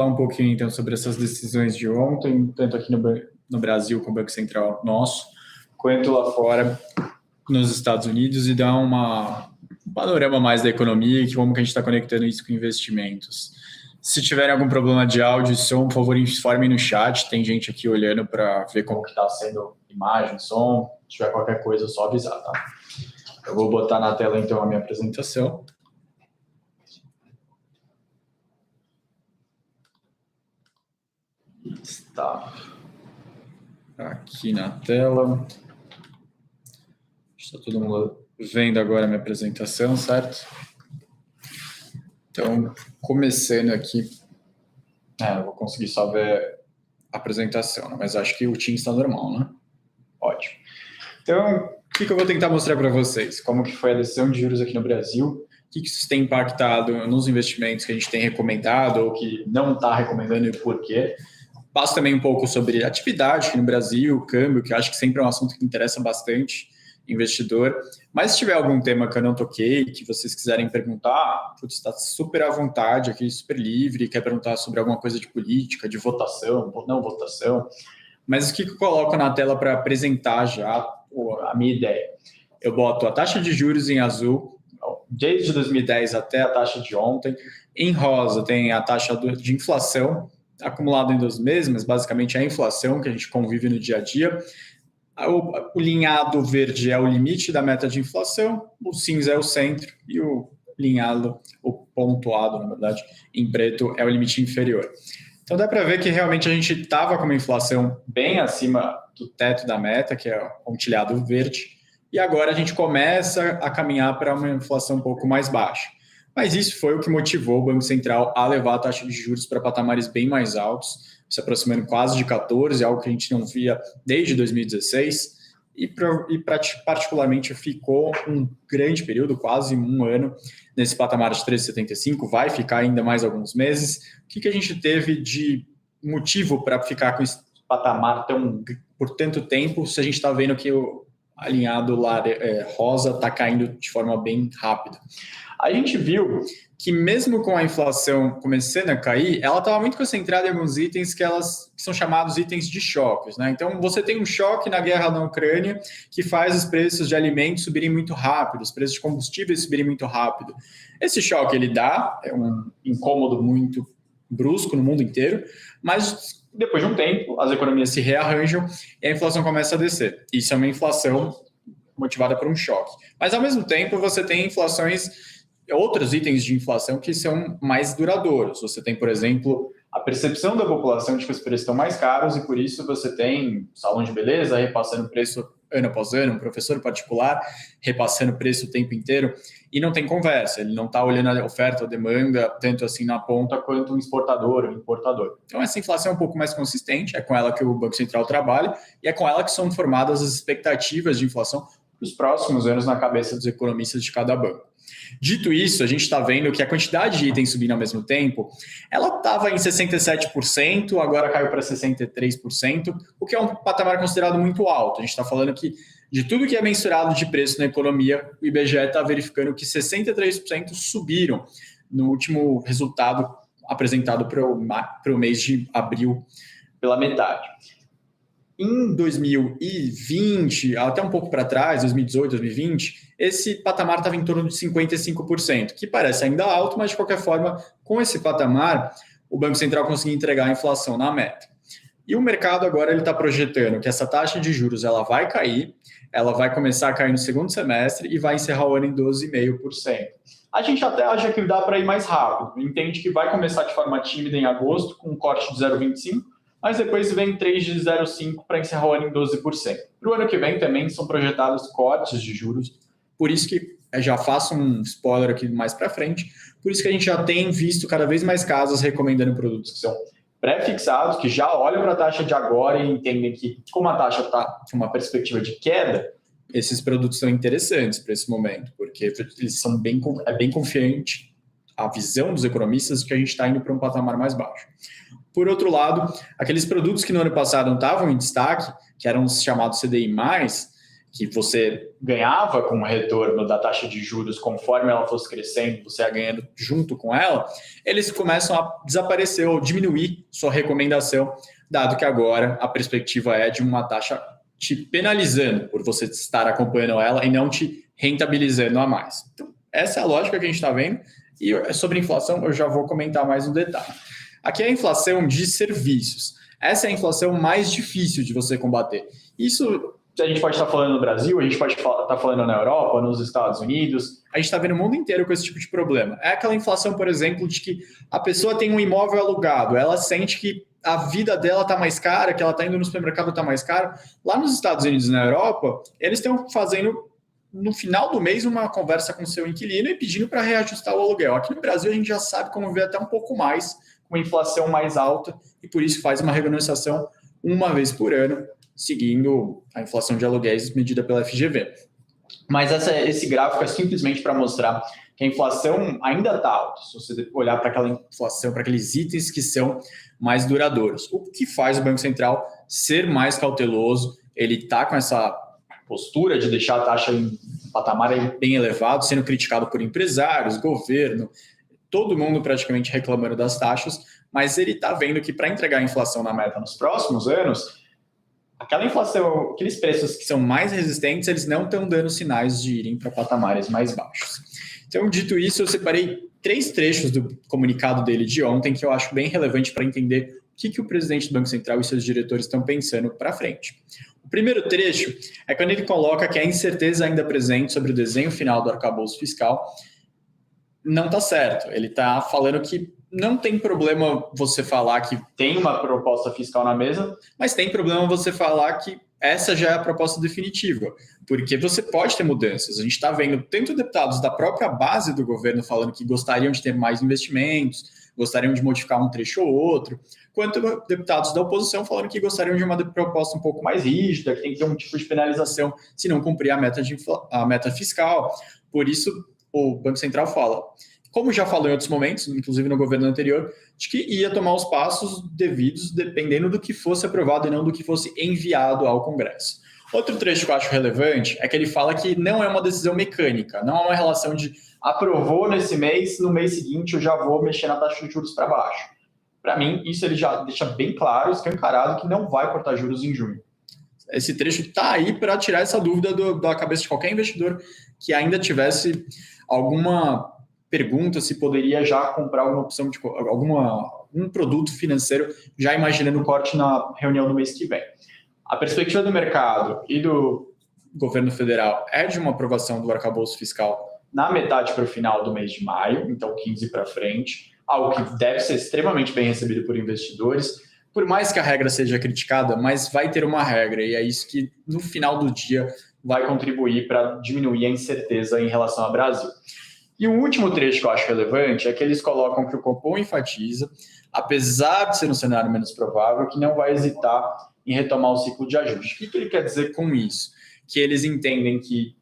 Falar um pouquinho, então, sobre essas decisões de ontem, tanto aqui no Brasil, com o Banco Central nosso, quanto lá fora, nos Estados Unidos, e dar um panorama mais da economia e como que a gente está conectando isso com investimentos. Se tiverem algum problema de áudio e som, por favor, informem no chat. Tem gente aqui olhando para ver como que está sendo imagem, som. Se tiver qualquer coisa, é só avisar, tá? Eu vou botar na tela, então, a minha apresentação. Está aqui na tela. Está todo mundo vendo agora a minha apresentação, certo? Então, começando aqui. Eu vou conseguir só ver a apresentação, né? Mas acho que o Teams está normal, né? Ótimo. Então, o que eu vou tentar mostrar para vocês? Como que foi a decisão de juros aqui no Brasil? O que isso tem impactado nos investimentos que a gente tem recomendado ou que não está recomendando e por quê? Passo também um pouco sobre atividade aqui no Brasil, câmbio, que eu acho que sempre é um assunto que interessa bastante investidor. Mas se tiver algum tema que eu não toquei, que vocês quiserem perguntar, está super à vontade aqui, super livre, quer perguntar sobre alguma coisa de política, de votação, ou não votação. Mas o que eu coloco na tela para apresentar já a minha ideia? Eu boto a taxa de juros em azul, desde 2010 até a taxa de ontem. Em rosa tem a taxa de inflação, acumulado em 2 meses, mas basicamente é a inflação que a gente convive no dia a dia. O linhado verde é o limite da meta de inflação, o cinza é o centro e o linhado, o pontuado, na verdade, em preto é o limite inferior. Então dá para ver que realmente a gente estava com uma inflação bem acima do teto da meta, que é o pontilhado verde, e agora a gente começa a caminhar para uma inflação um pouco mais baixa. Mas isso foi o que motivou o Banco Central a levar a taxa de juros para patamares bem mais altos, se aproximando quase de 14, algo que a gente não via desde 2016, e particularmente ficou um grande período, quase um ano, nesse patamar de 13,75, vai ficar ainda mais alguns meses. O que a gente teve de motivo para ficar com esse patamar por tanto tempo, se a gente está vendo que o alinhado rosa está caindo de forma bem rápida? A gente viu que mesmo com a inflação começando a cair, ela estava muito concentrada em alguns itens que são chamados itens de choques, né? Então, você tem um choque na guerra na Ucrânia que faz os preços de alimentos subirem muito rápido, os preços de combustíveis subirem muito rápido. Esse choque, ele dá um incômodo muito brusco no mundo inteiro, mas depois de um tempo, as economias se rearranjam e a inflação começa a descer. Isso é uma inflação motivada por um choque. Mas, ao mesmo tempo, você tem outros itens de inflação que são mais duradouros. Você tem, por exemplo, a percepção da população de que os preços estão mais caros e por isso você tem salão de beleza repassando preço ano após ano, um professor particular repassando preço o tempo inteiro e não tem conversa, ele não está olhando a oferta ou demanda tanto assim na ponta quanto um exportador ou importador. Então essa inflação é um pouco mais consistente, é com ela que o Banco Central trabalha e é com ela que são formadas as expectativas de inflação para os próximos anos na cabeça dos economistas de cada banco. Dito isso, a gente está vendo que a quantidade de itens subindo ao mesmo tempo, ela estava em 67%, agora caiu para 63%, o que é um patamar considerado muito alto. A gente está falando que de tudo que é mensurado de preço na economia, o IBGE está verificando que 63% subiram no último resultado apresentado para o mês de abril pela metade. Em 2020, até um pouco para trás, 2018, 2020, esse patamar estava em torno de 55%, que parece ainda alto, mas de qualquer forma, com esse patamar, o Banco Central conseguiu entregar a inflação na meta. E o mercado agora está projetando que essa taxa de juros ela vai cair, ela vai começar a cair no segundo semestre e vai encerrar o ano em 12,5%. A gente até acha que dá para ir mais rápido, entende que vai começar de forma tímida em agosto, com um corte de 0,25%, mas depois vem 3 de 0,5 para encerrar o ano em 12%. Para o ano que vem também são projetados cortes de juros, por isso que já faço um spoiler aqui mais para frente, por isso que a gente já tem visto cada vez mais casas recomendando produtos que são pré-fixados, que já olham para a taxa de agora e entendem que, como a taxa está com uma perspectiva de queda, esses produtos são interessantes para esse momento, porque eles são bem confiantes, a visão dos economistas de que a gente está indo para um patamar mais baixo. Por outro lado, aqueles produtos que no ano passado não estavam em destaque, que eram os chamados CDI+, que você ganhava com o retorno da taxa de juros conforme ela fosse crescendo, você ia ganhando junto com ela, eles começam a desaparecer ou diminuir sua recomendação, dado que agora a perspectiva é de uma taxa te penalizando por você estar acompanhando ela e não te rentabilizando a mais. Então, essa é a lógica que a gente está vendo, e sobre inflação eu já vou comentar mais no detalhe. Aqui é a inflação de serviços. Essa é a inflação mais difícil de você combater. Isso a gente pode estar falando no Brasil, a gente pode estar falando na Europa, nos Estados Unidos, a gente está vendo o mundo inteiro com esse tipo de problema. É aquela inflação, por exemplo, de que a pessoa tem um imóvel alugado, ela sente que a vida dela está mais cara, que ela está indo no supermercado está mais caro. Lá nos Estados Unidos e na Europa, eles estão fazendo, no final do mês, uma conversa com o seu inquilino e pedindo para reajustar o aluguel. Aqui no Brasil, a gente já sabe como ver até um pouco mais, com uma inflação mais alta, e por isso faz uma renegociação uma vez por ano, seguindo a inflação de aluguéis medida pela FGV. Mas esse gráfico é simplesmente para mostrar que a inflação ainda está alta, se você olhar para aquela inflação, para aqueles itens que são mais duradouros. O que faz o Banco Central ser mais cauteloso, ele está com essa postura de deixar a taxa em patamar bem elevado, sendo criticado por empresários, governo, todo mundo praticamente reclamando das taxas, mas ele está vendo que para entregar a inflação na meta nos próximos anos, aquela inflação, aqueles preços que são mais resistentes, eles não estão dando sinais de irem para patamares mais baixos. Então, dito isso, eu separei 3 trechos do comunicado dele de ontem que eu acho bem relevante para entender o que o presidente do Banco Central e seus diretores estão pensando para frente. O primeiro trecho é quando ele coloca que a incerteza ainda presente sobre o desenho final do arcabouço fiscal não está certo. Ele está falando que não tem problema você falar que tem uma proposta fiscal na mesa, mas tem problema você falar que essa já é a proposta definitiva, porque você pode ter mudanças. A gente está vendo tanto deputados da própria base do governo falando que gostariam de ter mais investimentos, gostariam de modificar um trecho ou outro, quanto deputados da oposição falando que gostariam de uma proposta um pouco mais rígida, que tem que ter um tipo de penalização se não cumprir a meta fiscal. Por isso, o Banco Central fala, como já falou em outros momentos, inclusive no governo anterior, de que ia tomar os passos devidos dependendo do que fosse aprovado e não do que fosse enviado ao Congresso. Outro trecho que eu acho relevante é que ele fala que não é uma decisão mecânica, não é uma relação de aprovou nesse mês, no mês seguinte eu já vou mexer na taxa de juros para baixo. Para mim, isso ele já deixa bem claro, escancarado, que não vai cortar juros em junho. Esse trecho está aí para tirar essa dúvida da cabeça de qualquer investidor que ainda tivesse alguma pergunta se poderia já comprar alguma opção de um produto financeiro, já imaginando o corte na reunião do mês que vem. A perspectiva do mercado e do governo federal é de uma aprovação do arcabouço fiscal na metade para o final do mês de maio, então 15 para frente, algo que deve ser extremamente bem recebido por investidores, por mais que a regra seja criticada, mas vai ter uma regra, e é isso que no final do dia vai contribuir para diminuir a incerteza em relação ao Brasil. E o último trecho que eu acho relevante é que eles colocam que o Copom enfatiza, apesar de ser um cenário menos provável, que não vai hesitar em retomar o ciclo de ajuste. O que ele quer dizer com isso? Que eles entendem que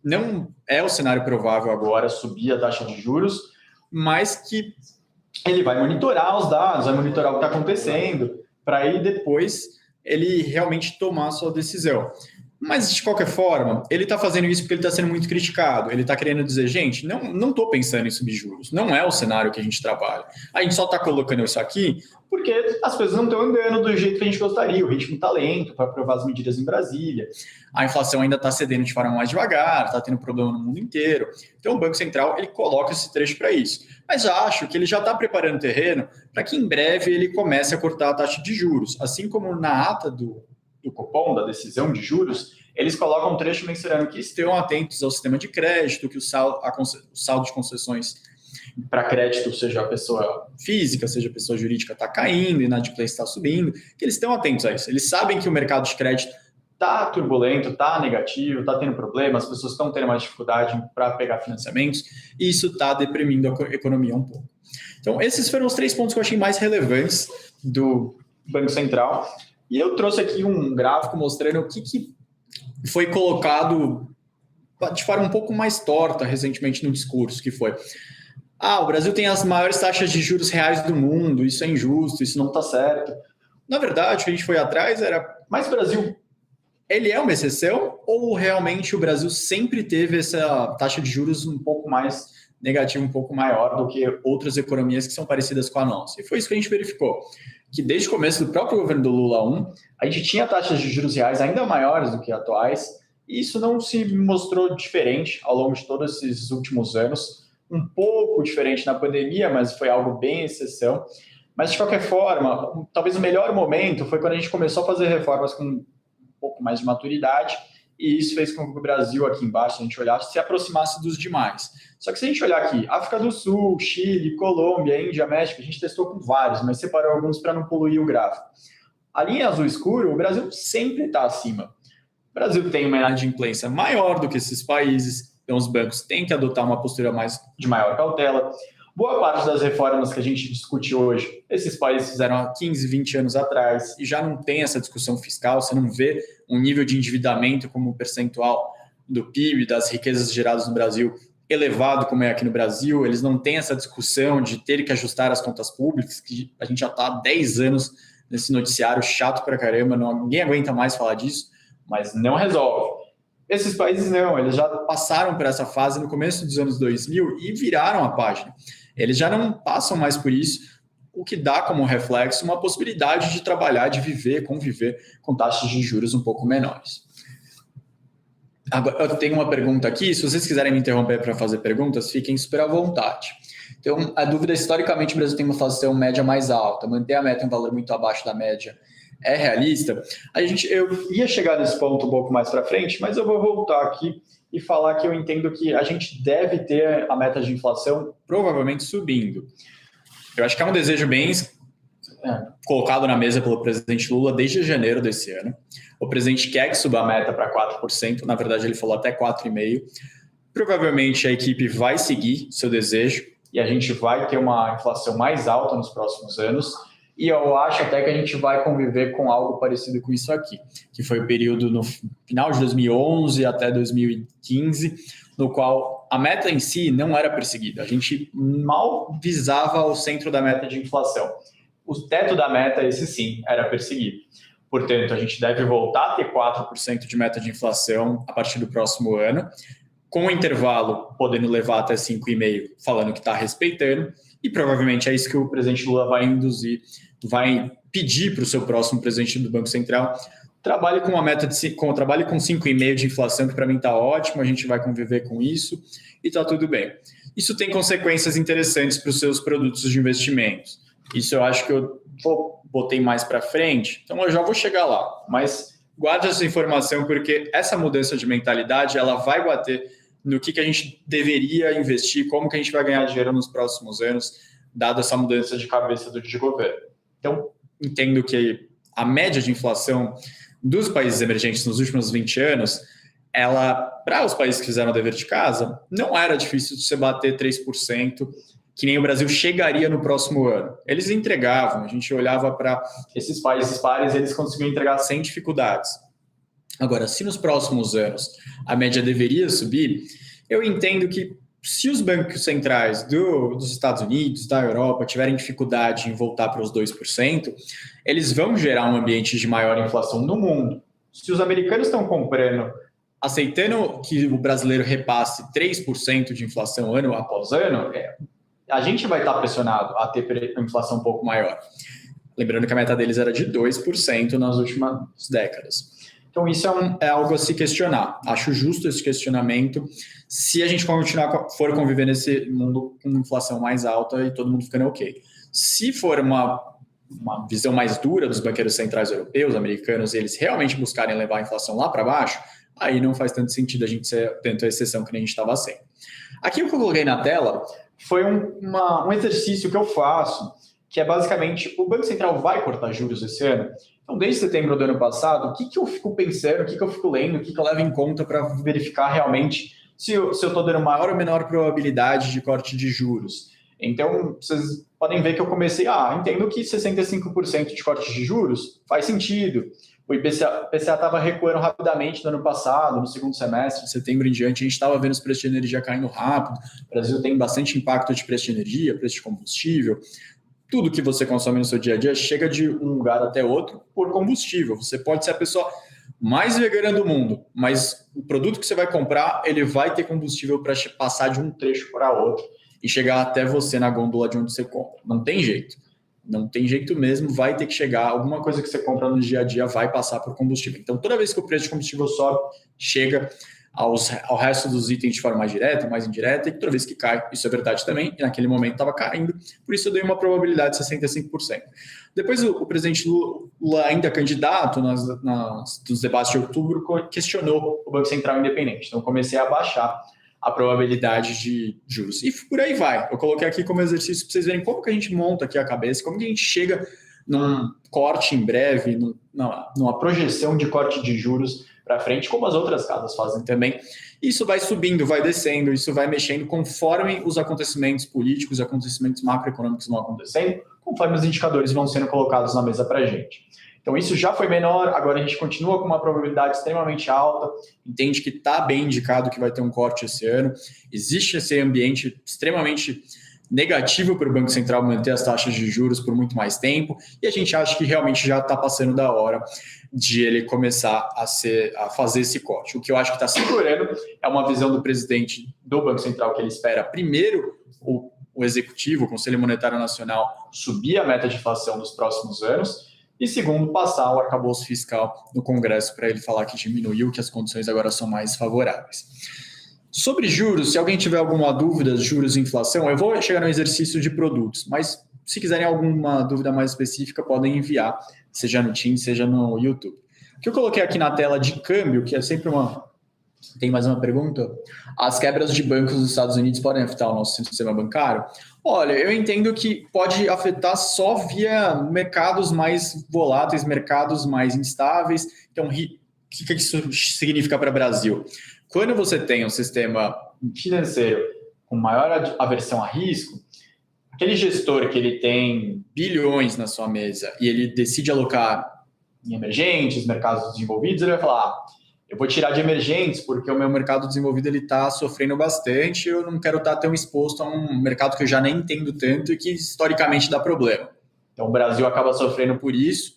não é o cenário provável agora subir a taxa de juros, mas que ele vai monitorar os dados, vai monitorar o que está acontecendo, para aí depois ele realmente tomar a sua decisão. Mas, de qualquer forma, ele está fazendo isso porque ele está sendo muito criticado. Ele está querendo dizer, gente, não estou pensando em subir juros. Não é o cenário que a gente trabalha. A gente só está colocando isso aqui porque as coisas não estão andando do jeito que a gente gostaria. O ritmo está lento para aprovar as medidas em Brasília. A inflação ainda está cedendo de forma mais devagar, está tendo problema no mundo inteiro. Então, o Banco Central ele coloca esse trecho para isso. Mas acho que ele já está preparando o terreno para que em breve ele comece a cortar a taxa de juros. Assim como na ata do Copom, da decisão de juros, eles colocam um trecho mencionando que estejam atentos ao sistema de crédito, que o saldo de concessões para crédito, seja a pessoa física, seja a pessoa jurídica, está caindo, inadimplência está subindo, que eles estão atentos a isso. Eles sabem que o mercado de crédito está turbulento, está negativo, está tendo problemas, as pessoas estão tendo mais dificuldade para pegar financiamentos, e isso está deprimindo a economia um pouco. Então, esses foram os 3 pontos que eu achei mais relevantes do Banco Central. E eu trouxe aqui um gráfico mostrando o que foi colocado de forma um pouco mais torta recentemente no discurso, que foi: o Brasil tem as maiores taxas de juros reais do mundo, isso é injusto, isso não está certo. Na verdade, o que a gente foi atrás era, mas o Brasil ele é uma exceção ou realmente o Brasil sempre teve essa taxa de juros um pouco mais negativa, um pouco maior do que outras economias que são parecidas com a nossa? E foi isso que a gente verificou, que desde o começo do próprio governo do Lula 1, a gente tinha taxas de juros reais ainda maiores do que atuais, e isso não se mostrou diferente ao longo de todos esses últimos anos, um pouco diferente na pandemia, mas foi algo bem exceção. Mas, de qualquer forma, talvez o melhor momento foi quando a gente começou a fazer reformas com um pouco mais de maturidade, e isso fez com que o Brasil, aqui embaixo, se a gente olhasse, se aproximasse dos demais. Só que se a gente olhar aqui, África do Sul, Chile, Colômbia, Índia, México, a gente testou com vários, mas separou alguns para não poluir o gráfico. A linha azul escuro, o Brasil sempre está acima. O Brasil tem uma inadimplência maior do que esses países, então os bancos têm que adotar uma postura de maior cautela. Boa parte das reformas que a gente discute hoje, esses países fizeram há 15, 20 anos atrás, e já não tem essa discussão fiscal, você não vê um nível de endividamento como percentual do PIB, das riquezas geradas no Brasil, elevado como é aqui no Brasil. Eles não têm essa discussão de ter que ajustar as contas públicas, que a gente já está há 10 anos nesse noticiário chato pra caramba, ninguém aguenta mais falar disso, mas não resolve. Esses países não, eles já passaram por essa fase no começo dos anos 2000 e viraram a página. Eles já não passam mais por isso, o que dá como reflexo uma possibilidade de trabalhar, de viver, conviver com taxas de juros um pouco menores. Agora, eu tenho uma pergunta aqui, se vocês quiserem me interromper para fazer perguntas, fiquem super à vontade. Então, a dúvida, historicamente, o Brasil tem uma inflação média mais alta, manter a meta em um valor muito abaixo da média é realista? Eu ia chegar nesse ponto um pouco mais para frente, mas eu vou voltar aqui e falar que eu entendo que a gente deve ter a meta de inflação provavelmente subindo. Eu acho que é um desejo bem colocado na mesa pelo presidente Lula desde janeiro desse ano. O presidente quer que suba a meta para 4%, na verdade ele falou até 4,5%. Provavelmente a equipe vai seguir seu desejo e a gente vai ter uma inflação mais alta nos próximos anos. E eu acho até que a gente vai conviver com algo parecido com isso aqui, que foi o período no final de 2011 até 2015, no qual a meta em si não era perseguida. A gente mal visava o centro da meta de inflação. O teto da meta, esse sim, era perseguido. Portanto, a gente deve voltar a ter 4% de meta de inflação a partir do próximo ano, com o intervalo podendo levar até 5,5%, falando que está respeitando, e provavelmente é isso que o presidente Lula vai induzir, vai pedir para o seu próximo presidente do Banco Central, trabalhe com uma meta trabalhe com 5,5% de inflação, que para mim está ótimo, a gente vai conviver com isso e está tudo bem. Isso tem consequências interessantes para os seus produtos de investimentos. Isso eu acho que eu botei mais para frente, então eu já vou chegar lá, mas guarde essa informação, porque essa mudança de mentalidade ela vai bater no que a gente deveria investir, como que a gente vai ganhar dinheiro nos próximos anos, dado essa mudança de cabeça de governo. Então, entendo que a média de inflação dos países emergentes nos últimos 20 anos, para os países que fizeram o dever de casa, não era difícil de você bater 3%, que nem o Brasil chegaria no próximo ano. Eles entregavam, a gente olhava para esses países pares, eles conseguiam entregar sem dificuldades. Agora, se nos próximos anos a média deveria subir, eu entendo que se os bancos centrais dos Estados Unidos, da Europa, tiverem dificuldade em voltar para os 2%, eles vão gerar um ambiente de maior inflação no mundo. Se os americanos estão comprando, aceitando que o brasileiro repasse 3% de inflação ano após ano, a gente vai estar pressionado a ter inflação um pouco maior. Lembrando que a meta deles era de 2% nas últimas décadas. Então, isso é algo a se questionar. Acho justo esse questionamento se a gente for conviver nesse mundo com inflação mais alta e todo mundo ficando ok. Se for uma visão mais dura dos banqueiros centrais europeus, americanos, e eles realmente buscarem levar a inflação lá para baixo, aí não faz tanto sentido a gente ser tanto a exceção que nem a gente estava sendo. Aqui o que eu coloquei na tela foi um exercício que eu faço, que é basicamente, o Banco Central vai cortar juros esse ano. Então, desde setembro do ano passado, o que eu fico pensando, o que eu fico lendo, o que eu levo em conta para verificar realmente se eu estou dando maior ou menor probabilidade de corte de juros. Então, vocês podem ver que eu comecei, entendo que 65% de corte de juros faz sentido. O IPCA estava recuando rapidamente no ano passado, no segundo semestre, de setembro em diante, a gente estava vendo os preços de energia caindo rápido. O Brasil tem bastante impacto de preço de energia, preço de combustível. Tudo que você consome no seu dia a dia chega de um lugar até outro por combustível. Você pode ser a pessoa mais vegana do mundo, mas o produto que você vai comprar, ele vai ter combustível para passar de um trecho para outro e chegar até você na gôndola de onde você compra. Não tem jeito. Não tem jeito mesmo, vai ter que chegar. Alguma coisa que você compra no dia a dia vai passar por combustível. Então, toda vez que o preço de combustível sobe, chega ao resto dos itens de forma mais direta, mais indireta, e toda vez que cai, isso é verdade também, e naquele momento estava caindo, por isso eu dei uma probabilidade de 65%. Depois o presidente Lula, ainda candidato nos debates de outubro, questionou o Banco Central independente. Então, comecei a baixar a probabilidade de juros. E por aí vai. Eu coloquei aqui como exercício para vocês verem como que a gente monta aqui a cabeça, como que a gente chega num corte em breve, numa projeção de corte de juros para frente, como as outras casas fazem também. Isso vai subindo, vai descendo, isso vai mexendo conforme os acontecimentos políticos, os acontecimentos macroeconômicos vão acontecendo, conforme os indicadores vão sendo colocados na mesa para a gente. Então, isso já foi menor, agora a gente continua com uma probabilidade extremamente alta, entende que está bem indicado que vai ter um corte esse ano, existe esse ambiente extremamente negativo para o Banco Central manter as taxas de juros por muito mais tempo, e a gente acha que realmente já está passando da hora de ele começar a fazer esse corte. O que eu acho que está segurando é uma visão do presidente do Banco Central, que ele espera primeiro o executivo, o Conselho Monetário Nacional, subir a meta de inflação nos próximos anos, e segundo, passar o arcabouço fiscal no Congresso para ele falar que diminuiu, que as condições agora são mais favoráveis. Sobre juros, se alguém tiver alguma dúvida, juros e inflação, eu vou chegar no exercício de produtos, mas se quiserem alguma dúvida mais específica, podem enviar, seja no Teams, seja no YouTube. O que eu coloquei aqui na tela de câmbio, que é sempre uma... Tem mais uma pergunta? As quebras de bancos nos Estados Unidos podem afetar o nosso sistema bancário? Olha, eu entendo que pode afetar só via mercados mais voláteis, mercados mais instáveis. Então, o que isso significa para o Brasil? Quando você tem um sistema financeiro com maior aversão a risco, aquele gestor que ele tem bilhões na sua mesa e ele decide alocar em emergentes, mercados desenvolvidos, ele vai falar, eu vou tirar de emergentes porque o meu mercado desenvolvido está sofrendo bastante, eu não quero estar tão exposto a um mercado que eu já nem entendo tanto e que historicamente dá problema. Então o Brasil acaba sofrendo por isso,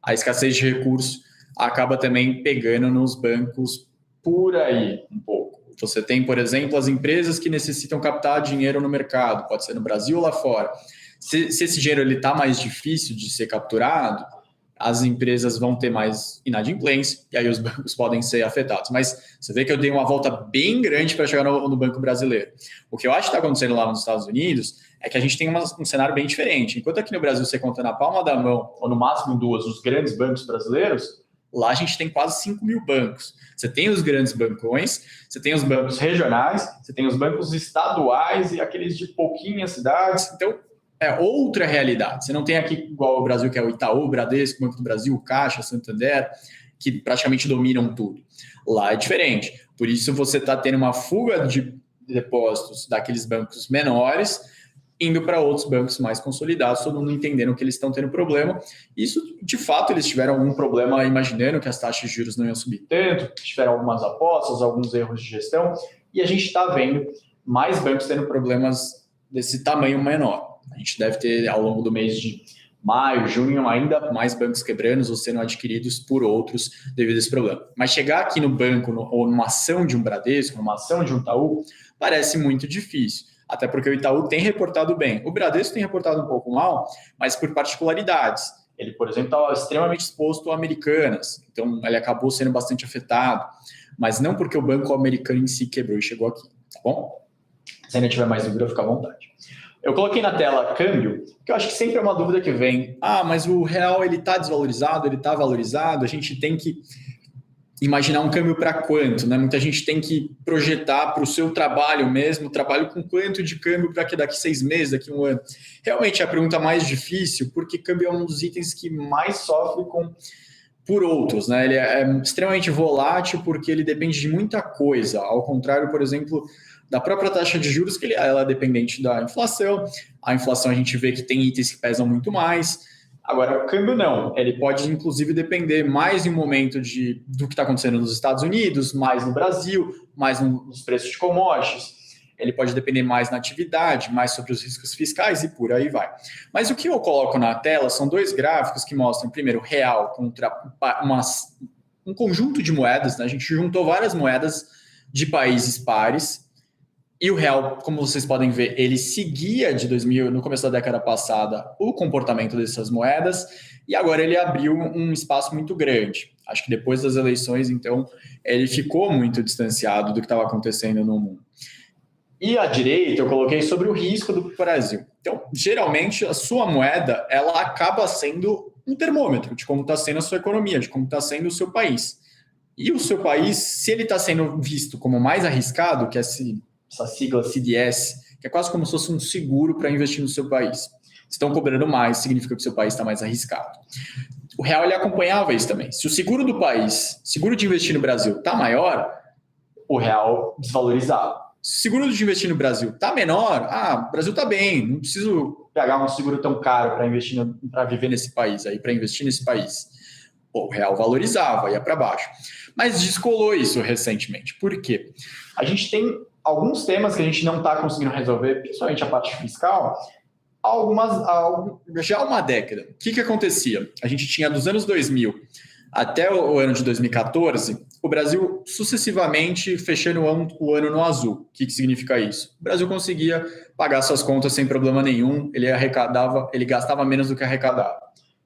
a escassez de recursos acaba também pegando nos bancos por aí um pouco. Você tem, por exemplo, as empresas que necessitam captar dinheiro no mercado, pode ser no Brasil ou lá fora. Se esse dinheiro está mais difícil de ser capturado, as empresas vão ter mais inadimplência e aí os bancos podem ser afetados. Mas você vê que eu dei uma volta bem grande para chegar no Banco Brasileiro. O que eu acho que está acontecendo lá nos Estados Unidos é que a gente tem um cenário bem diferente. Enquanto aqui no Brasil você conta na palma da mão, ou no máximo duas, os grandes bancos brasileiros, lá a gente tem quase 5 mil bancos. Você tem os grandes bancões, você tem os bancos regionais, você tem os bancos estaduais e aqueles de pouquinhas cidades. Então, é outra realidade. Você não tem aqui, igual o Brasil, que é o Itaú, o Bradesco, o Banco do Brasil, o Caixa, Santander, que praticamente dominam tudo. Lá é diferente. Por isso, você está tendo uma fuga de depósitos daqueles bancos menores, indo para outros bancos mais consolidados, todo mundo entendendo que eles estão tendo problema. Isso, de fato, eles tiveram algum problema imaginando que as taxas de juros não iam subir tanto, tiveram algumas apostas, alguns erros de gestão, e a gente está vendo mais bancos tendo problemas desse tamanho menor. A gente deve ter, ao longo do mês de maio, junho, ainda mais bancos quebrando ou sendo adquiridos por outros devido a esse problema. Mas chegar aqui no banco ou numa ação de um Bradesco, numa ação de um Itaú, parece muito difícil. Até porque o Itaú tem reportado bem. O Bradesco tem reportado um pouco mal, mas por particularidades. Ele, por exemplo, estava extremamente exposto a Americanas, então ele acabou sendo bastante afetado, mas não porque o banco americano em si quebrou e chegou aqui, tá bom? Se ainda tiver mais dúvida, fica à vontade. Eu coloquei na tela câmbio, que eu acho que sempre é uma dúvida que vem. Mas o real ele está desvalorizado, ele está valorizado, a gente tem que imaginar um câmbio para quanto, né? Muita gente tem que projetar para o seu trabalho mesmo, trabalho com quanto de câmbio para que daqui 6 meses, daqui 1 ano. Realmente é a pergunta mais difícil, porque câmbio é um dos itens que mais sofre por outros, né? Ele é extremamente volátil porque ele depende de muita coisa, ao contrário, por exemplo, da própria taxa de juros, que ela é dependente da inflação. A inflação a gente vê que tem itens que pesam muito mais. Agora, o câmbio não. Ele pode, inclusive, depender mais em um momento do que está acontecendo nos Estados Unidos, mais no Brasil, mais nos preços de commodities. Ele pode depender mais na atividade, mais sobre os riscos fiscais e por aí vai. Mas o que eu coloco na tela são 2 gráficos que mostram, primeiro, real contra um conjunto de moedas, né? A gente juntou várias moedas de países pares, e o real, como vocês podem ver, ele seguia de 2000, no começo da década passada, o comportamento dessas moedas, e agora ele abriu um espaço muito grande. Acho que depois das eleições, então, ele ficou muito distanciado do que estava acontecendo no mundo. E à direita, eu coloquei sobre o risco do Brasil. Então, geralmente, a sua moeda, ela acaba sendo um termômetro de como está sendo a sua economia, de como está sendo o seu país. E o seu país, se ele está sendo visto como mais arriscado, que é essa sigla CDS, que é quase como se fosse um seguro para investir no seu país. Se estão cobrando mais, significa que o seu país está mais arriscado. O real, ele acompanhava isso também. Se o seguro do país, seguro de investir no Brasil, está maior, o real desvalorizava. Se o seguro de investir no Brasil está menor, o Brasil está bem, não preciso pegar um seguro tão caro para investir, para viver nesse país, para investir nesse país. O real valorizava, ia para baixo. Mas descolou isso recentemente. Por quê? A gente tem alguns temas que a gente não está conseguindo resolver, principalmente a parte fiscal, já há uma década. O que acontecia? A gente tinha dos anos 2000 até o ano de 2014, o Brasil sucessivamente fechando o ano no azul. O que significa isso? O Brasil conseguia pagar suas contas sem problema nenhum, ele gastava menos do que arrecadava.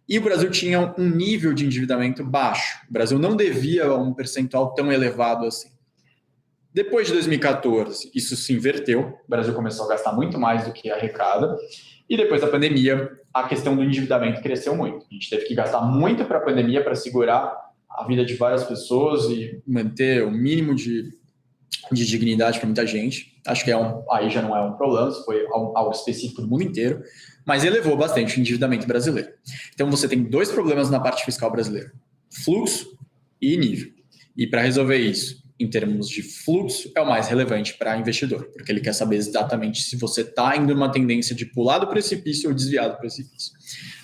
E o Brasil tinha um nível de endividamento baixo. O Brasil não devia um percentual tão elevado assim. Depois de 2014, isso se inverteu. O Brasil começou a gastar muito mais do que arrecada. E depois da pandemia, a questão do endividamento cresceu muito. A gente teve que gastar muito para a pandemia para segurar a vida de várias pessoas e manter o mínimo de dignidade para muita gente. Acho que aí já não é um problema, isso foi algo específico do mundo inteiro, mas elevou bastante o endividamento brasileiro. Então você tem dois problemas na parte fiscal brasileira: fluxo e nível. E para resolver isso, em termos de fluxo, é o mais relevante para investidor, porque ele quer saber exatamente se você está indo numa tendência de pular do precipício ou desviar do precipício.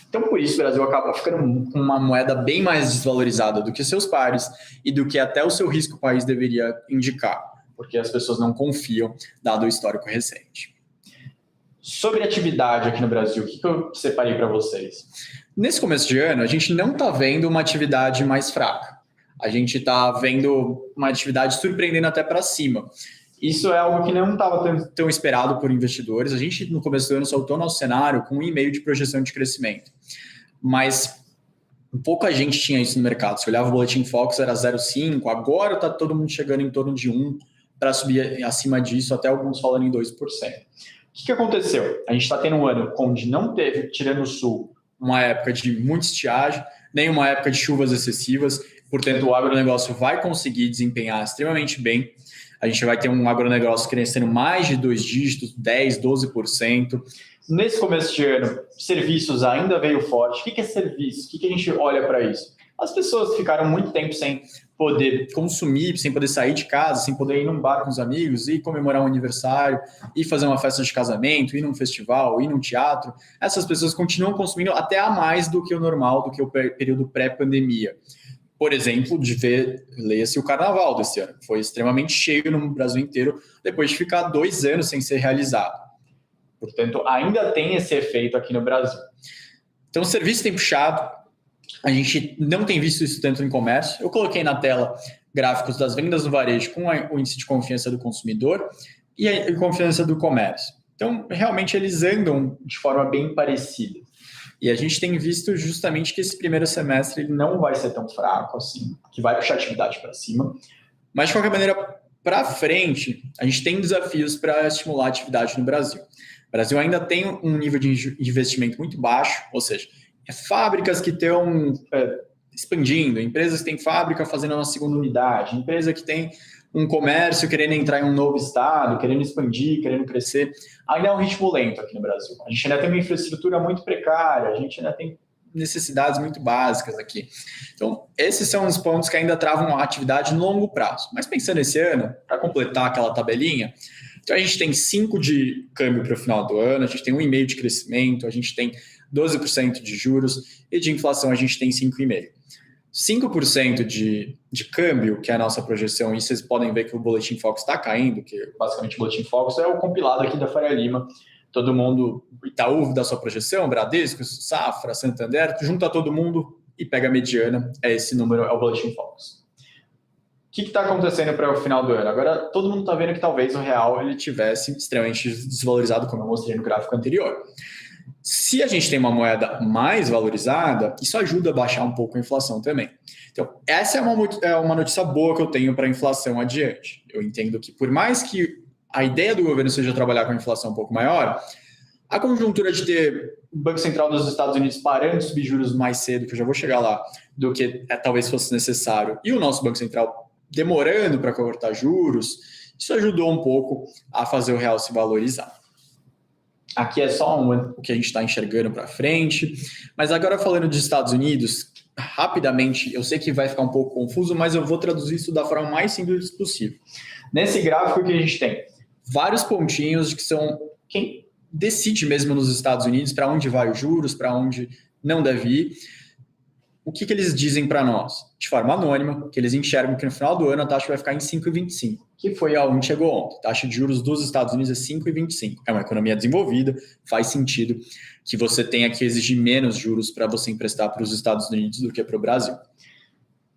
Então, por isso, o Brasil acaba ficando com uma moeda bem mais desvalorizada do que seus pares e do que até o seu risco país deveria indicar, porque as pessoas não confiam, dado o histórico recente. Sobre atividade aqui no Brasil, o que eu separei para vocês? Nesse começo de ano, a gente não está vendo uma atividade mais fraca. A gente está vendo uma atividade surpreendendo até para cima. Isso é algo que não estava tão esperado por investidores. A gente, no começo do ano, soltou nosso cenário com 1,5 de projeção de crescimento. Mas pouca gente tinha isso no mercado. Se olhava o Boletim Focus, era 0,5. Agora está todo mundo chegando em torno de 1, para subir acima disso, até alguns falando em 2%. O que aconteceu? A gente está tendo um ano onde não teve, tirando o Sul, uma época de muita estiagem, nem uma época de chuvas excessivas. Portanto, o agronegócio vai conseguir desempenhar extremamente bem. A gente vai ter um agronegócio crescendo mais de 2 dígitos, 10%, 12%. Nesse começo de ano, serviços ainda veio forte. O que é serviço? O que a gente olha para isso? As pessoas ficaram muito tempo sem poder consumir, sem poder sair de casa, sem poder ir num bar com os amigos, ir comemorar um aniversário, ir fazer uma festa de casamento, ir num festival, ir num teatro. Essas pessoas continuam consumindo até a mais do que o normal, do que o período pré-pandemia. Por exemplo, leia-se o carnaval desse ano. Foi extremamente cheio no Brasil inteiro, depois de ficar 2 anos sem ser realizado. Portanto, ainda tem esse efeito aqui no Brasil. Então, o serviço tem puxado. A gente não tem visto isso tanto em comércio. Eu coloquei na tela gráficos das vendas no varejo com o índice de confiança do consumidor e a confiança do comércio. Então, realmente, eles andam de forma bem parecida. E a gente tem visto justamente que esse primeiro semestre ele não vai ser tão fraco assim, que vai puxar a atividade para cima. Mas, de qualquer maneira, para frente, a gente tem desafios para estimular a atividade no Brasil. O Brasil ainda tem um nível de investimento muito baixo, ou seja, fábricas que estão expandindo, empresas que têm fábrica fazendo uma segunda unidade, empresa que tem um comércio querendo entrar em um novo estado, querendo expandir, querendo crescer. Ainda é um ritmo lento aqui no Brasil. A gente ainda tem uma infraestrutura muito precária, a gente ainda tem necessidades muito básicas aqui. Então, esses são os pontos que ainda travam a atividade no longo prazo. Mas pensando esse ano, para completar aquela tabelinha, então a gente tem 5 de câmbio para o final do ano, a gente tem 1,5 de crescimento, a gente tem 12% de juros e de inflação a gente tem 5,5%. 5% de câmbio, que é a nossa projeção, e vocês podem ver que o Boletim Focus está caindo, que basicamente o Boletim Focus é o compilado aqui da Faria Lima. Todo mundo, Itaú da sua projeção, Bradesco, Safra, Santander, junta todo mundo e pega a mediana. Esse número é o Boletim Focus. que está acontecendo para o final do ano? Agora, todo mundo está vendo que talvez o real ele tivesse extremamente desvalorizado, como eu mostrei no gráfico anterior. Se a gente tem uma moeda mais valorizada, isso ajuda a baixar um pouco a inflação também. Então, essa é uma notícia boa que eu tenho para a inflação adiante. Eu entendo que, por mais que a ideia do governo seja trabalhar com a inflação um pouco maior, a conjuntura de ter o Banco Central dos Estados Unidos parando de subir juros mais cedo, que eu já vou chegar lá, do que talvez fosse necessário, e o nosso Banco Central demorando para cortar juros, isso ajudou um pouco a fazer o real se valorizar. Aqui é só o que a gente está enxergando para frente, mas agora falando dos Estados Unidos, rapidamente, eu sei que vai ficar um pouco confuso, mas eu vou traduzir isso da forma mais simples possível. Nesse gráfico que a gente tem vários pontinhos que são quem decide mesmo nos Estados Unidos para onde vai os juros, para onde não deve ir. O que eles dizem para nós? De forma anônima, que eles enxergam que no final do ano a taxa vai ficar em 5,25, que foi aonde chegou ontem. A taxa de juros dos Estados Unidos é 5,25. É uma economia desenvolvida, faz sentido que você tenha que exigir menos juros para você emprestar para os Estados Unidos do que para o Brasil.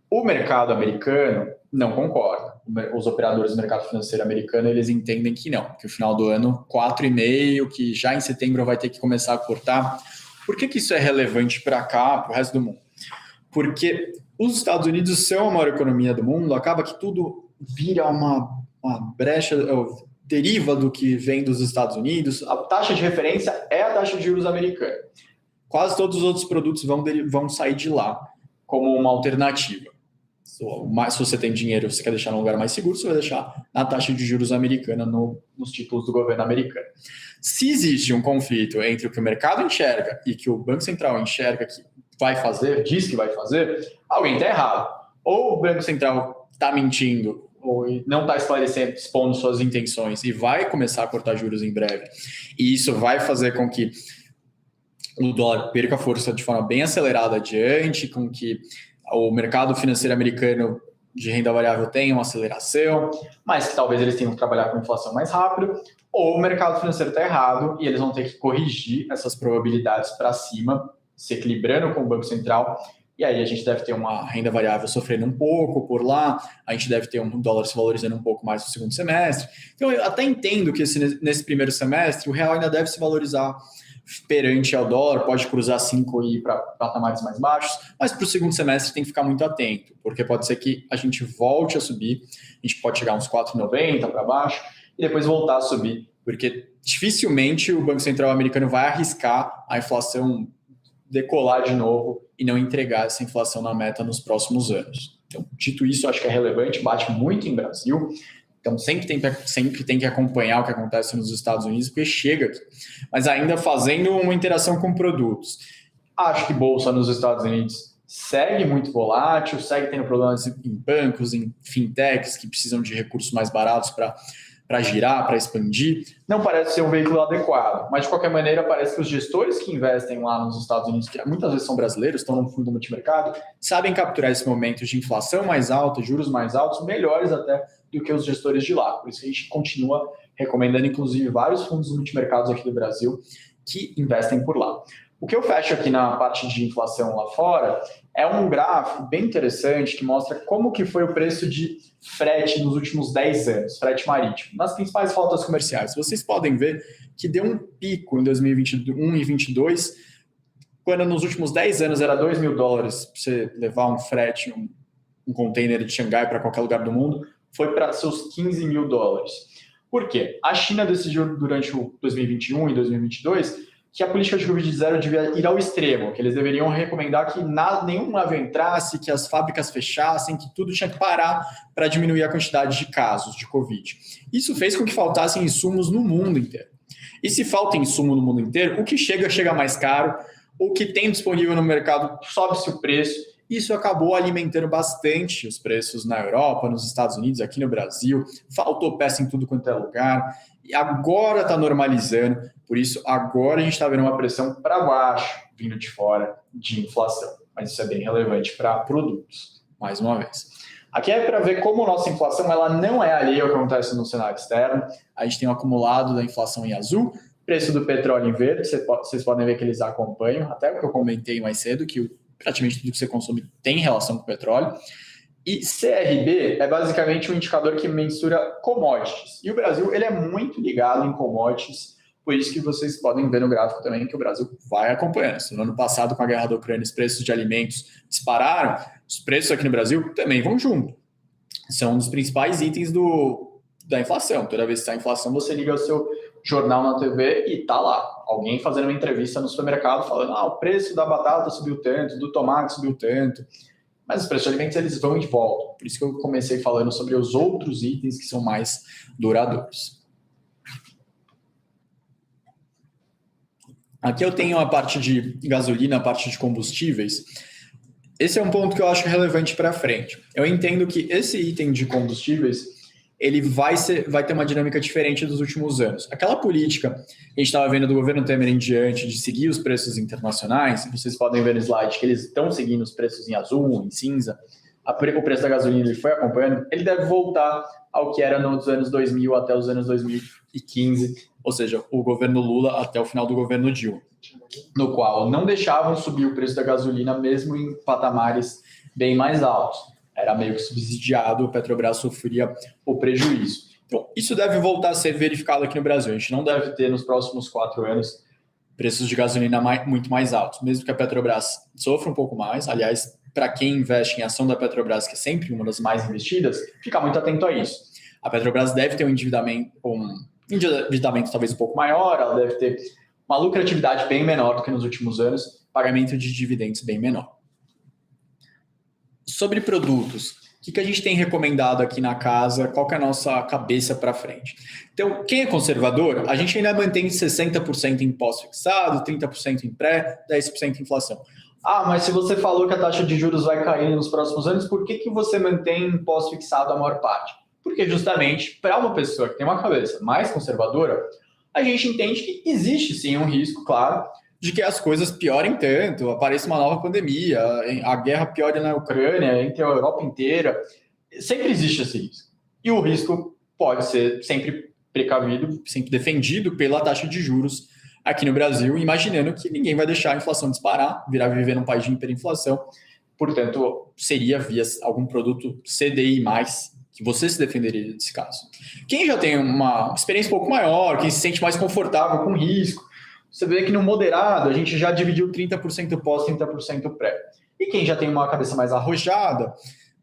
O mercado americano não concorda. Os operadores do mercado financeiro americano, eles entendem que não, que no final do ano, 4,5, que já em setembro vai ter que começar a cortar. Por que isso é relevante para cá, para o resto do mundo? Porque os Estados Unidos são a maior economia do mundo, acaba que tudo vira uma brecha, deriva do que vem dos Estados Unidos. A taxa de referência é a taxa de juros americana. Quase todos os outros produtos vão sair de lá como uma alternativa. Se você tem dinheiro, você quer deixar num lugar mais seguro, você vai deixar na taxa de juros americana nos títulos do governo americano. Se existe um conflito entre o que o mercado enxerga e que o Banco Central enxerga que vai fazer, diz que vai fazer, alguém está errado. Ou o Banco Central está mentindo, ou não está esclarecendo, expondo suas intenções e vai começar a cortar juros em breve. E isso vai fazer com que o dólar perca força de forma bem acelerada adiante, com que o mercado financeiro americano de renda variável tenha uma aceleração, mas que talvez eles tenham que trabalhar com inflação mais rápido, ou o mercado financeiro está errado e eles vão ter que corrigir essas probabilidades para cima, se equilibrando com o Banco Central, e aí a gente deve ter uma renda variável sofrendo um pouco por lá, a gente deve ter um dólar se valorizando um pouco mais no segundo semestre. Então eu até entendo que nesse primeiro semestre o real ainda deve se valorizar perante ao dólar, pode cruzar 5 e ir para patamares mais baixos, mas para o segundo semestre tem que ficar muito atento, porque pode ser que a gente volte a subir, a gente pode chegar uns 4,90 para baixo e depois voltar a subir, porque dificilmente o Banco Central americano vai arriscar a inflação decolar de novo e não entregar essa inflação na meta nos próximos anos. Então, dito isso, acho que é relevante, bate muito em Brasil. Então, sempre tem que acompanhar o que acontece nos Estados Unidos, porque chega aqui. Mas ainda fazendo uma interação com produtos. Acho que bolsa nos Estados Unidos segue muito volátil, segue tendo problemas em bancos, em fintechs, que precisam de recursos mais baratos para girar, para expandir. Não parece ser um veículo adequado, mas de qualquer maneira parece que os gestores que investem lá nos Estados Unidos, que muitas vezes são brasileiros, estão no fundo multimercado, sabem capturar esse momento de inflação mais alta, juros mais altos, melhores até do que os gestores de lá. Por isso a gente continua recomendando, inclusive, vários fundos multimercados aqui do Brasil que investem por lá. O que eu fecho aqui na parte de inflação lá fora é um gráfico bem interessante que mostra como que foi o preço de frete nos últimos 10 anos, frete marítimo, nas principais rotas comerciais. Vocês podem ver que deu um pico em 2021 e 2022, quando nos últimos 10 anos era $2.000 para você levar um frete, um container de Xangai para qualquer lugar do mundo, foi para seus $15.000. Por quê? A China decidiu durante o 2021 e 2022 que a política de Covid-0 devia ir ao extremo, que eles deveriam recomendar que nenhum navio entrasse, que as fábricas fechassem, que tudo tinha que parar para diminuir a quantidade de casos de Covid. Isso fez com que faltassem insumos no mundo inteiro. E se falta insumo no mundo inteiro, o que chega mais caro, o que tem disponível no mercado sobe-se o preço. Isso acabou alimentando bastante os preços na Europa, nos Estados Unidos, aqui no Brasil. Faltou peça em tudo quanto é lugar. E agora está normalizando. Por isso, agora a gente está vendo uma pressão para baixo, vindo de fora, de inflação. Mas isso é bem relevante para produtos, mais uma vez. Aqui é para ver como a nossa inflação ela não é alheia ao que acontece no cenário externo. A gente tem um acumulado da inflação em azul, preço do petróleo em verde, vocês podem ver que eles acompanham, até o que eu comentei mais cedo, que praticamente tudo que você consome tem relação com o petróleo. E CRB é basicamente um indicador que mensura commodities. E o Brasil ele é muito ligado em commodities, por isso que vocês podem ver no gráfico também que o Brasil vai acompanhando. No ano passado, com a guerra da Ucrânia, os preços de alimentos dispararam, os preços aqui no Brasil também vão junto. São um dos principais itens da inflação. Toda vez que está a inflação, você liga o seu jornal na TV e está lá. Alguém fazendo uma entrevista no supermercado falando o preço da batata subiu tanto, do tomate subiu tanto. Mas os preços de alimentos eles vão de volta. Por isso que eu comecei falando sobre os outros itens que são mais duradouros. Aqui eu tenho a parte de gasolina, a parte de combustíveis. Esse é um ponto que eu acho relevante para frente. Eu entendo que esse item de combustíveis ele vai ter uma dinâmica diferente dos últimos anos. Aquela política que a gente estava vendo do governo Temer em diante de seguir os preços internacionais, vocês podem ver no slide que eles estão seguindo os preços em azul, em cinza, o preço da gasolina ele foi acompanhando, ele deve voltar ao que era nos anos 2000 até os anos 2015, ou seja, o governo Lula até o final do governo Dilma, no qual não deixavam subir o preço da gasolina mesmo em patamares bem mais altos. Era meio que subsidiado, o Petrobras sofria o prejuízo. Então, isso deve voltar a ser verificado aqui no Brasil. A gente não deve ter nos próximos 4 anos preços de gasolina muito mais altos, mesmo que a Petrobras sofra um pouco mais. Aliás, para quem investe em ação da Petrobras, que é sempre uma das mais investidas, fica muito atento a isso. A Petrobras deve ter um endividamento talvez um pouco maior, ela deve ter uma lucratividade bem menor do que nos últimos anos, pagamento de dividendos bem menor. Sobre produtos, o que a gente tem recomendado aqui na casa, qual que é a nossa cabeça para frente? Então, quem é conservador, a gente ainda mantém 60% em pós-fixado, 30% em pré, 10% em inflação. Mas se você falou que a taxa de juros vai cair nos próximos anos, por que você mantém em pós-fixado a maior parte? Porque justamente, para uma pessoa que tem uma cabeça mais conservadora, a gente entende que existe sim um risco, claro, de que as coisas piorem tanto, apareça uma nova pandemia, a guerra piore na Ucrânia, entre a Europa inteira. Sempre existe esse risco. E o risco pode ser sempre precavido, sempre defendido pela taxa de juros aqui no Brasil, imaginando que ninguém vai deixar a inflação disparar, virar viver num país de hiperinflação. Portanto, seria via algum produto CDI+, que você se defenderia desse caso. Quem já tem uma experiência um pouco maior, quem se sente mais confortável com o risco, você vê que no moderado a gente já dividiu 30% pós, 30% pré. E quem já tem uma cabeça mais arrojada,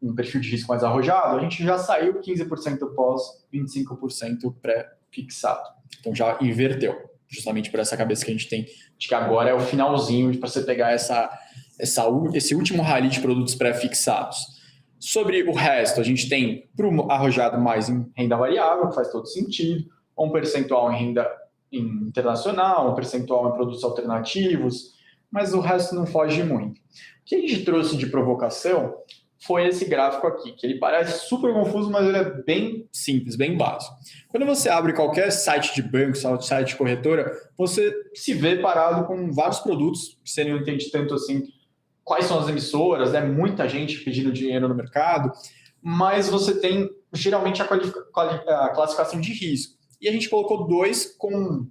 um perfil de risco mais arrojado, a gente já saiu 15% pós, 25% pré-fixado. Então já inverteu, justamente por essa cabeça que a gente tem, de que agora é o finalzinho para você pegar esse último rally de produtos pré-fixados. Sobre o resto, a gente tem para o arrojado mais em renda variável, que faz todo sentido, um percentual em renda internacional, um percentual em produtos alternativos, mas o resto não foge muito. O que a gente trouxe de provocação foi esse gráfico aqui, que ele parece super confuso, mas ele é bem simples, bem básico. Quando você abre qualquer site de banco, site de corretora, você se vê parado com vários produtos, que você não entende tanto assim quais são as emissoras, muita gente pedindo dinheiro no mercado, mas você tem geralmente a classificação de risco. E a gente colocou 2 com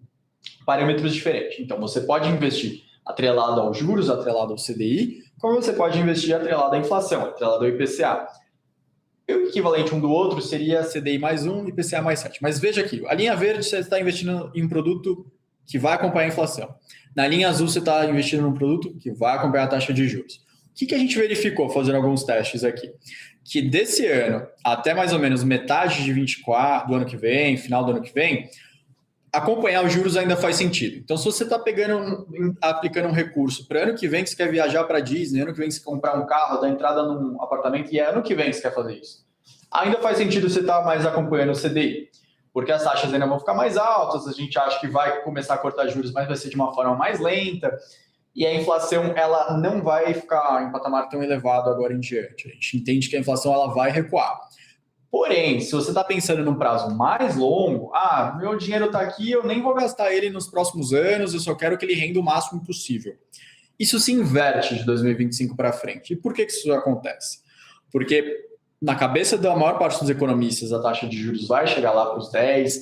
parâmetros diferentes. Então, você pode investir atrelado aos juros, atrelado ao CDI, como você pode investir atrelado à inflação, atrelado ao IPCA. O equivalente um do outro seria CDI mais 1 e IPCA mais 7. Mas veja aqui, a linha verde você está investindo em um produto que vai acompanhar a inflação. Na linha azul você está investindo num produto que vai acompanhar a taxa de juros. O que a gente verificou fazendo alguns testes aqui? Que desse ano até mais ou menos metade de 24 do ano que vem, final do ano que vem, acompanhar os juros ainda faz sentido. Então, se você está aplicando um recurso para ano que vem que você quer viajar para Disney, ano que vem que você quer comprar um carro, dar entrada num apartamento, e é ano que vem que você quer fazer isso, ainda faz sentido você estar mais acompanhando o CDI, porque as taxas ainda vão ficar mais altas, a gente acha que vai começar a cortar juros, mas vai ser de uma forma mais lenta, e a inflação ela não vai ficar em patamar tão elevado agora em diante. A gente entende que a inflação ela vai recuar. Porém, se você está pensando num prazo mais longo, meu dinheiro está aqui, eu nem vou gastar ele nos próximos anos, eu só quero que ele renda o máximo possível. Isso se inverte de 2025 para frente. E por que isso acontece? Porque na cabeça da maior parte dos economistas, a taxa de juros vai chegar lá para os 10%,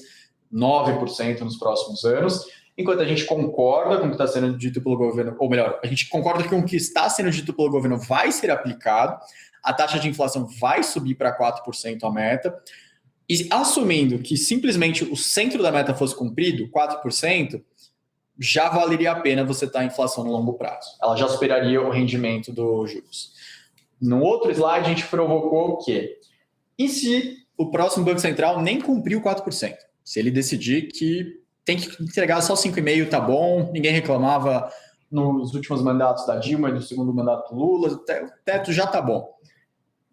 9% nos próximos anos, enquanto a gente concorda com o que está sendo dito pelo governo, ou melhor, a gente concorda com o que está sendo dito pelo governo vai ser aplicado, a taxa de inflação vai subir para 4% a meta, e assumindo que simplesmente o centro da meta fosse cumprido, 4%, já valeria a pena você estar em inflação no longo prazo. Ela já superaria o rendimento dos juros. No outro slide, a gente provocou o quê? E se o próximo Banco Central nem cumpriu 4%? Se ele decidir que tem que entregar só 5,5%, tá bom, ninguém reclamava nos últimos mandatos da Dilma e do segundo mandato do Lula, o teto já tá bom.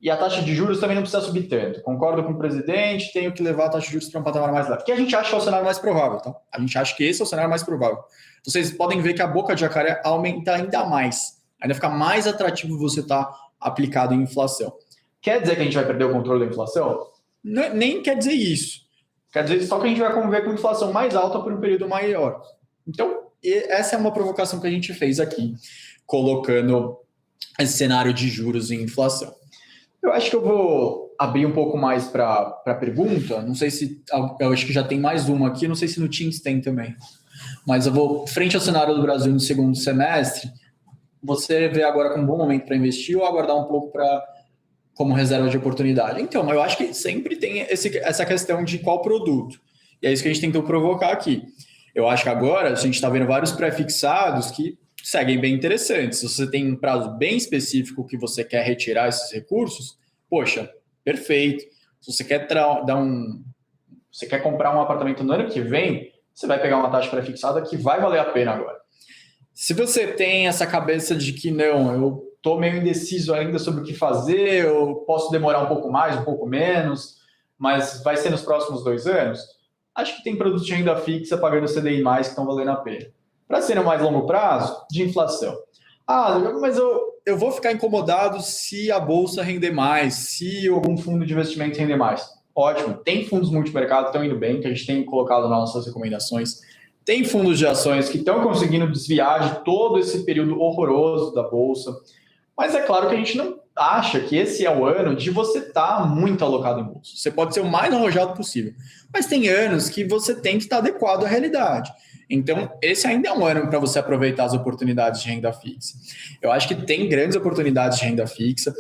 E a taxa de juros também não precisa subir tanto. Concordo com o presidente, tenho que levar a taxa de juros para um patamar mais leve. Porque a gente acha que é o cenário mais provável, tá? A gente acha que esse é o cenário mais provável. Vocês podem ver que a boca de jacaré aumenta ainda mais. Ainda fica mais atrativo você estar aplicado em inflação. Quer dizer que a gente vai perder o controle da inflação? Não, nem quer dizer isso. Quer dizer só que a gente vai conviver com inflação mais alta por um período maior. Então, essa é uma provocação que a gente fez aqui, colocando esse cenário de juros e inflação. Eu acho que eu vou abrir um pouco mais para a pergunta. Não sei se... Eu acho que já tem mais uma aqui. Não sei se no Teams tem também. Mas eu vou... Frente ao cenário do Brasil no segundo semestre, você vê agora como um bom momento para investir ou aguardar um pouco como reserva de oportunidade? Então, eu acho que sempre tem essa questão de qual produto. E é isso que a gente tentou provocar aqui. Eu acho que agora a gente está vendo vários pré-fixados que seguem bem interessantes. Se você tem um prazo bem específico que você quer retirar esses recursos, poxa, perfeito. Se você quer você quer comprar um apartamento no ano que vem, você vai pegar uma taxa pré-fixada que vai valer a pena agora. Se você tem essa cabeça de que não, eu estou meio indeciso ainda sobre o que fazer, eu posso demorar um pouco mais, um pouco menos, mas vai ser nos próximos 2 anos, acho que tem produtos de renda fixa pagando CDI+, que estão valendo a pena. Para ser no mais longo prazo, de inflação. Ah, mas eu vou ficar incomodado se a bolsa render mais, se algum fundo de investimento render mais. Ótimo, tem fundos multimercado que estão indo bem, que a gente tem colocado nas nossas recomendações. Tem fundos de ações que estão conseguindo desviar de todo esse período horroroso da bolsa. Mas é claro que a gente não acha que esse é o ano de você estar muito alocado em bolsa. Você pode ser o mais arrojado possível. Mas tem anos que você tem que estar adequado à realidade. Então, esse ainda é um ano para você aproveitar as oportunidades de renda fixa. Eu acho que tem grandes oportunidades de renda fixa.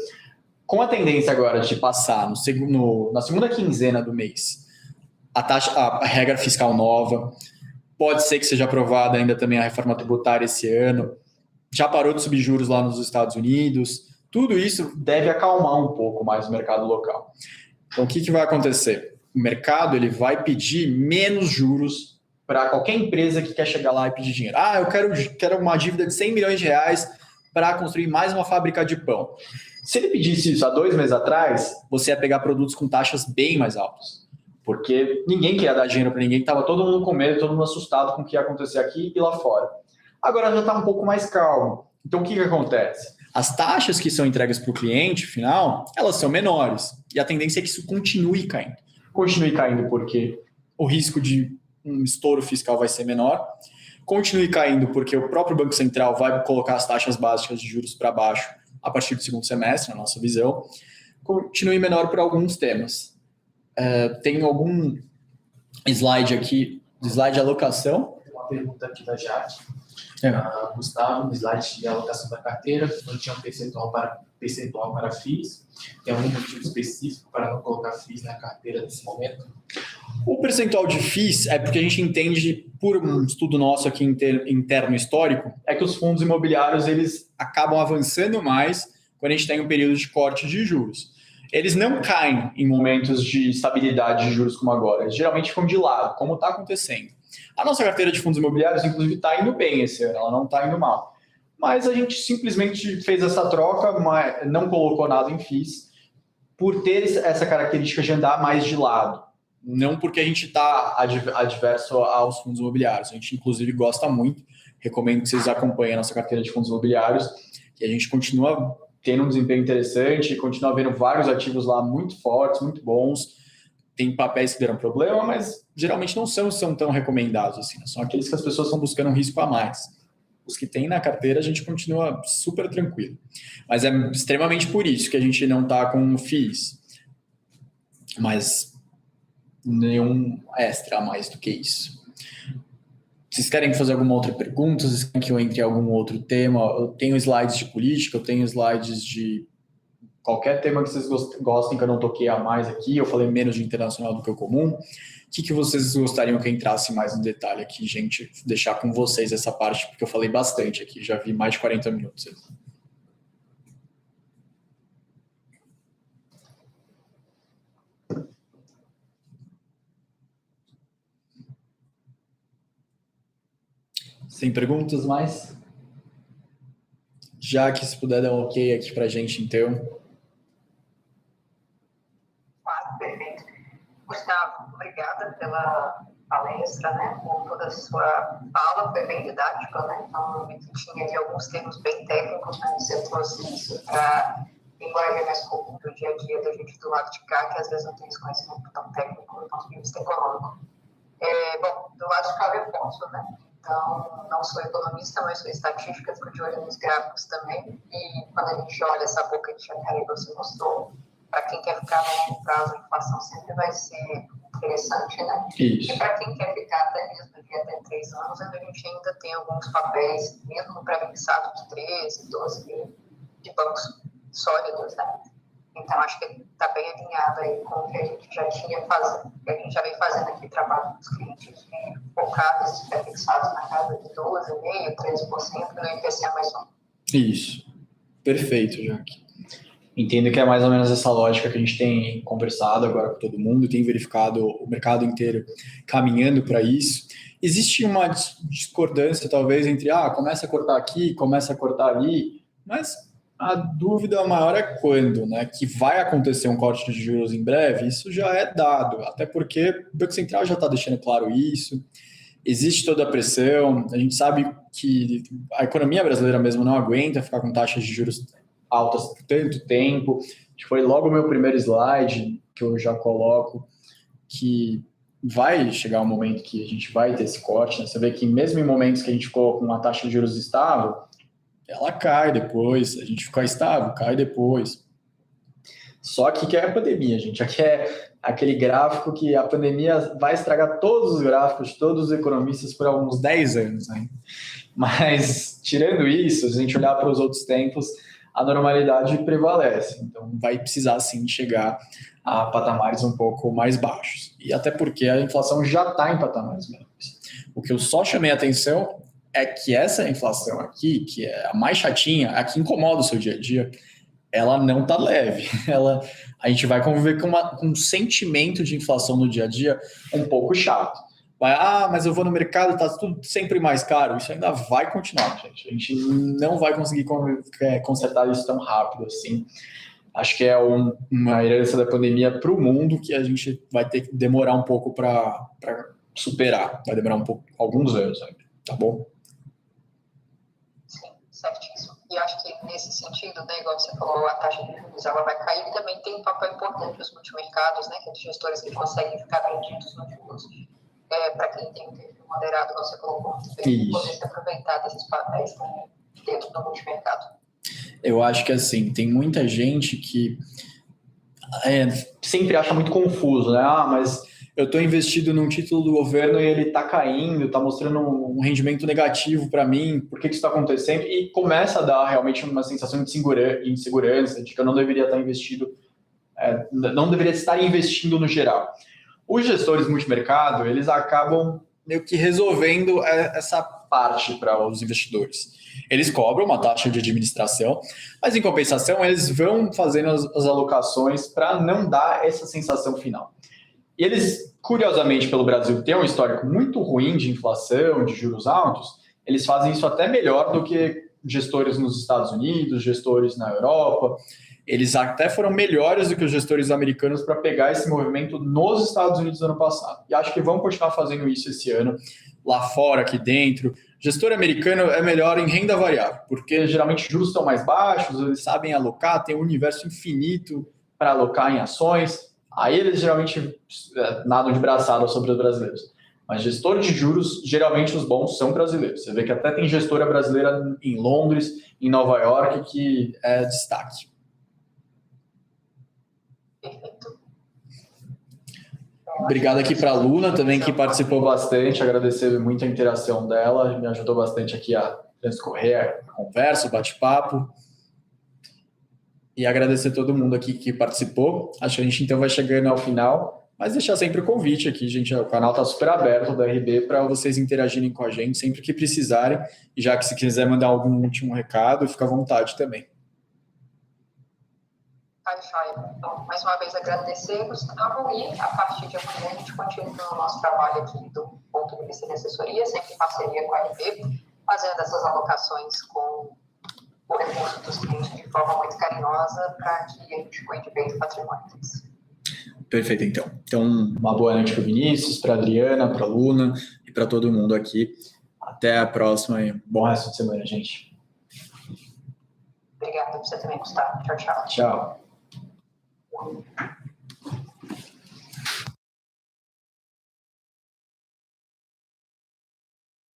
Com a tendência agora de passar na segunda quinzena do mês a regra fiscal nova, pode ser que seja aprovada ainda também a reforma tributária esse ano, já parou de subir juros lá nos Estados Unidos, tudo isso deve acalmar um pouco mais o mercado local. Então, o que vai acontecer? O mercado ele vai pedir menos juros para qualquer empresa que quer chegar lá e pedir dinheiro. Ah, eu quero uma dívida de 100 milhões de reais para construir mais uma fábrica de pão. Se ele pedisse isso há 2 meses atrás, você ia pegar produtos com taxas bem mais altas. Porque ninguém queria dar dinheiro para ninguém, estava todo mundo com medo, todo mundo assustado com o que ia acontecer aqui e lá fora. Agora já está um pouco mais calmo. Então o que acontece? As taxas que são entregues para o cliente final, elas são menores. E a tendência é que isso continue caindo. Continue caindo porque o risco de um estouro fiscal vai ser menor. Continue caindo porque o próprio Banco Central vai colocar as taxas básicas de juros para baixo a partir do segundo semestre, na nossa visão. Continue menor por alguns temas. Tem algum slide aqui, slide de alocação? Tem uma pergunta aqui da Jade. Gustavo, no slide de alocação da carteira, não tinha um percentual para FIIs. Tem algum motivo específico para não colocar FIIs na carteira nesse momento? O percentual de FIIs é porque a gente entende, por um estudo nosso aqui interno histórico, é que os fundos imobiliários eles acabam avançando mais quando a gente tem um período de corte de juros. Eles não caem em momentos de estabilidade de juros como agora, eles geralmente ficam de lado, como está acontecendo. A nossa carteira de fundos imobiliários, inclusive, está indo bem esse ano, ela não está indo mal. Mas a gente simplesmente fez essa troca, mas não colocou nada em FIIs, por ter essa característica de andar mais de lado. Não porque a gente está adverso aos fundos imobiliários. A gente, inclusive, gosta muito. Recomendo que vocês acompanhem a nossa carteira de fundos imobiliários, que a gente continua tendo um desempenho interessante, continua vendo vários ativos lá muito fortes, muito bons. Tem papéis que deram problema, mas geralmente não são tão recomendados assim. São aqueles que as pessoas estão buscando um risco a mais. Os que tem na carteira, a gente continua super tranquilo. Mas é extremamente por isso que a gente não está com FIIs. Mas nenhum extra a mais do que isso. Vocês querem fazer alguma outra pergunta? Vocês querem que eu entre em algum outro tema? Eu tenho slides de política, eu tenho slides de qualquer tema que vocês gostem que eu não toquei a mais aqui. Eu falei menos de internacional do que o comum. O que vocês gostariam que eu entrasse mais no detalhe aqui, gente? Deixar com vocês essa parte, porque eu falei bastante aqui. Já vi mais de 40 minutos. Sem perguntas mais? Já que se puder dar um ok aqui para a gente, então. Claro, perfeito. Gustavo, obrigada pela palestra, né? Por toda a sua fala, foi bem didática, né? Então, tinha ali alguns termos bem técnicos, né? Você trouxe isso para linguagem mais comum do dia a dia da gente do lado de cá, que às vezes não tem esse conhecimento tão técnico do ponto de vista econômico. Bom, do lado de cá eu posso, né? Então, não sou economista, mas sou estatística, fico de olho nos gráficos também. E quando a gente olha essa boca de jacaré que você mostrou, para quem quer ficar no longo prazo, a inflação sempre vai ser interessante, né? Isso. E para quem quer ficar até mesmo de até 3 anos, a gente ainda tem alguns papéis, mesmo no pré-fixado de 13, 12 mil, de bancos sólidos, né? Então, acho que está bem alinhado aí com o que a gente já tinha fazendo, que a gente já vem fazendo aqui trabalho com os clientes de focar nesses pré-fixados na casa de 12,5%, 13% no IPCA mais 1. Isso. Perfeito, Jaque. Entendo que é mais ou menos essa lógica que a gente tem conversado agora com todo mundo, tem verificado o mercado inteiro caminhando para isso. Existe uma discordância, talvez, entre começa a cortar aqui, começa a cortar ali, mas a dúvida maior é quando, né? Que vai acontecer um corte de juros em breve, isso já é dado, até porque o Banco Central já está deixando claro isso. Existe toda a pressão, a gente sabe que a economia brasileira mesmo não aguenta ficar com taxas de juros altas por tanto tempo. Foi logo o meu primeiro slide que eu já coloco, que vai chegar um momento que a gente vai ter esse corte, né? Você vê que mesmo em momentos que a gente ficou com uma taxa de juros estável, ela cai depois, a gente fica estável, cai depois. Só que é a pandemia, gente. Aqui é aquele gráfico que a pandemia vai estragar todos os gráficos de todos os economistas por alguns 10 anos, né? Mas, tirando isso, se a gente olhar para os outros tempos, a normalidade prevalece. Então, vai precisar, sim, chegar a patamares um pouco mais baixos. E até porque a inflação já está em patamares menores. O que eu só chamei a atenção é que essa inflação aqui, que é a mais chatinha, a que incomoda o seu dia a dia, ela não tá leve. A gente vai conviver com um sentimento de inflação no dia a dia um pouco chato. Mas eu vou no mercado, tá tudo sempre mais caro. Isso ainda vai continuar, gente. A gente não vai conseguir consertar isso tão rápido assim. Acho que é uma herança da pandemia para o mundo que a gente vai ter que demorar um pouco para superar. Vai demorar alguns anos ainda, tá bom? Certíssimo. E acho que nesse sentido, né, igual você falou, a taxa de juros ela vai cair e também tem um papel importante os multimercados, né, que os gestores que conseguem ficar vendidos nos juros, para quem tem um perfil moderado, você colocou muito bem, poder se aproveitar desses papéis também dentro do multimercado. Eu acho que assim, tem muita gente que sempre acha muito confuso, né? Mas eu estou investido num título do governo e ele está caindo, está mostrando um rendimento negativo para mim, por que isso está acontecendo? E começa a dar realmente uma sensação de insegurança, de que eu não deveria estar investido, não deveria estar investindo no geral. Os gestores multimercado, eles acabam meio que resolvendo essa parte para os investidores. Eles cobram uma taxa de administração, mas em compensação eles vão fazendo as alocações para não dar essa sensação final. E eles, curiosamente, pelo Brasil ter um histórico muito ruim de inflação, de juros altos, eles fazem isso até melhor do que gestores nos Estados Unidos, gestores na Europa. Eles até foram melhores do que os gestores americanos para pegar esse movimento nos Estados Unidos no ano passado. E acho que vão continuar fazendo isso esse ano, lá fora, aqui dentro. O gestor americano é melhor em renda variável, porque geralmente os juros estão mais baixos, eles sabem alocar, tem um universo infinito para alocar em ações. Aí eles geralmente nadam de braçada sobre os brasileiros. Mas gestor de juros, geralmente os bons são brasileiros. Você vê que até tem gestora brasileira em Londres, em Nova York, que é destaque. Perfeito. Obrigado aqui para a Luna também, que participou bastante, agradecer muito a interação dela, me ajudou bastante aqui a transcorrer a conversa, o bate-papo. E agradecer todo mundo aqui que participou. Acho que a gente então vai chegando ao final, mas deixar sempre o convite aqui, gente. O canal está super aberto da RB para vocês interagirem com a gente sempre que precisarem. E já que se quiser mandar algum último recado, fica à vontade também. Então, mais uma vez agradecer, Gustavo, e a partir de amanhã a gente continua o nosso trabalho aqui do ponto de vista de assessoria, sempre em parceria com a RB, fazendo essas alocações com o recurso dos clientes de forma muito carinhosa para que a gente cuide bem do patrimônio deles. Perfeito, então. Então, uma boa noite para o Vinícius, para a Adriana, para a Luna e para todo mundo aqui. Até a próxima e bom resto de semana, gente. Obrigada, você também, Gustavo. Tchau, tchau. Tchau.